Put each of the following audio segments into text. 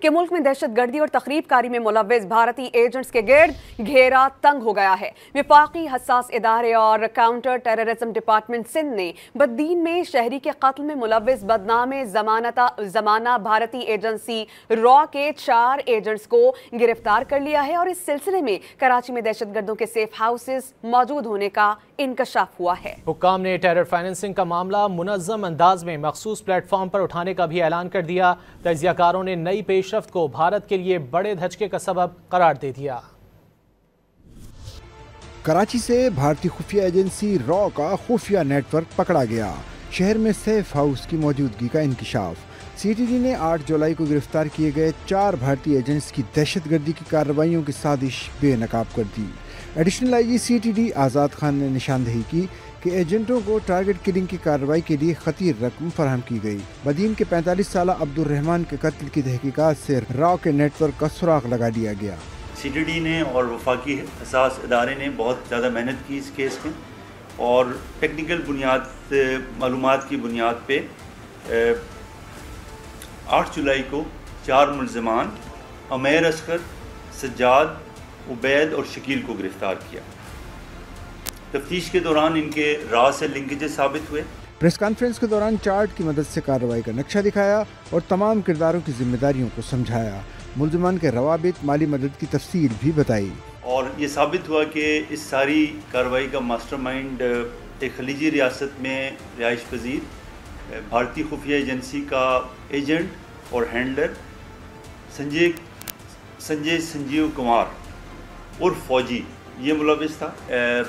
کہ ملک میں دہشت گردی اور تخریب کاری میں ملوث بھارتی ایجنٹس کے گرد گھیرا تنگ ہو گیا ہے۔ وفاقی حساس ادارے اور کاؤنٹر ٹیررزم ڈپارٹمنٹ سندھ نے بدین میں شہری کے قتل میں ملوث بدنام زمانہ بھارتی ایجنسی را کے 4 ایجنٹس کو گرفتار کر لیا ہے اور اس سلسلے میں کراچی میں دہشت گردوں کے سیف ہاؤسز موجود ہونے کا انکشاف ہوا ہے۔ حکام نے ٹیرر فائننسنگ کا معاملہ منظم انداز میں مخصوص پلیٹ فارم پر اٹھانے کا بھی اعلان کر دیا۔ تجزیہ کاروں نے نئی پیش رفت کو بھارت کے لیے بڑے دھچکے کا سبب قرار دے دیا۔ کراچی سے بھارتی خفیہ ایجنسی را کا خفیہ نیٹ ورک پکڑا گیا۔ شہر میں سیف ہاؤس کی موجودگی کا انکشاف۔ سی ٹی ڈی نے 8 جولائی کو گرفتار کیے گئے 4 بھارتی ایجنٹس کی دہشت گردی کی کارروائیوں کی سازش بے نقاب کر دی۔ Additional I G C T D Azad Khan نے نشاندہی کی کہ ایجنٹوں کو ٹارگٹ کلنگ کی کارروائی کے لیے خطیر رقم فراہم کی گئی۔ بدین کے 45 سالہ عبد الرحمان کے قتل کی تحقیقات سے را کے نیٹ ورک کا سراغ لگا دیا گیا۔ سی ٹی ڈی نے اور وفاقی حساس ادارے نے بہت زیادہ محنت کی اس کیس میں، اور ٹیکنیکل معلومات کی بنیاد پہ 8 جولائی کو 4 ملزمان عمیر اصغر، سجاد، عبید اور شکیل کو گرفتار کیا۔ تفتیش کے دوران ان کے را سے لنکیجز ثابت ہوئے۔ پریس کانفرنس کے دوران چارٹ کی مدد سے کارروائی کا نقشہ دکھایا اور تمام کرداروں کی ذمہ داریوں کو سمجھایا۔ ملزمان کے روابط، مالی مدد کی تفصیل بھی بتائی۔ اور یہ ثابت ہوا کہ اس ساری کارروائی کا ماسٹر مائنڈ ایک خلیجی ریاست میں رہائش پذیر بھارتی خفیہ ایجنسی کا ایجنٹ اور ہینڈلر سنجیو کمار عرف فوجی یہ ملوث تھا۔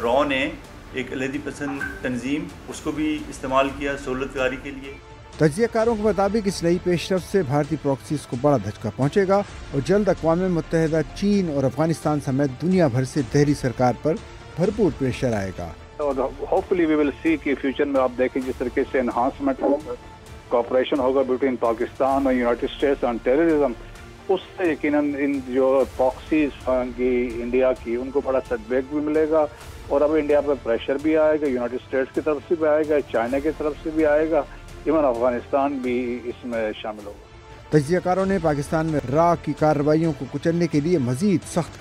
را نے ایک علیحدگی پسند تنظیم اس کو بھی استعمال کیا سہولت کاری کے لیے۔ تجزیہ کاروں کے مطابق اس نئی پیش رفت سے بھارتی پراکسیز کو بڑا دھچکا پہنچے گا اور جلد اقوام متحدہ، چین اور افغانستان سمیت دنیا بھر سے دہلی سرکار پر بھرپور پریشر آئے گا۔ اور ہوپفلی وی ول سی کہ فیوچر میں آپ دیکھیں جس طریقے سے انہانسمنٹ ہوگا، کوآپریشن ہوگا بٹوین پاکستان اور یونائٹڈ اسٹیٹس آن ٹیررزم، اس سے یقیناً ان جو پراکسیز کی انڈیا کی ان کو بڑا سیٹ بیک بھی ملے گا، اور اب انڈیا پہ پریشر بھی آئے گا، یونائٹڈ اسٹیٹس کی طرف سے بھی آئے گا، چائنا کی طرف سے بھی آئے گا، ایون افغانستان بھی اس میں شامل ہوگا۔ تجزیہ کاروں نے پاکستان میں را کی کارروائیوں کو کچلنے کے لیے مزید سخت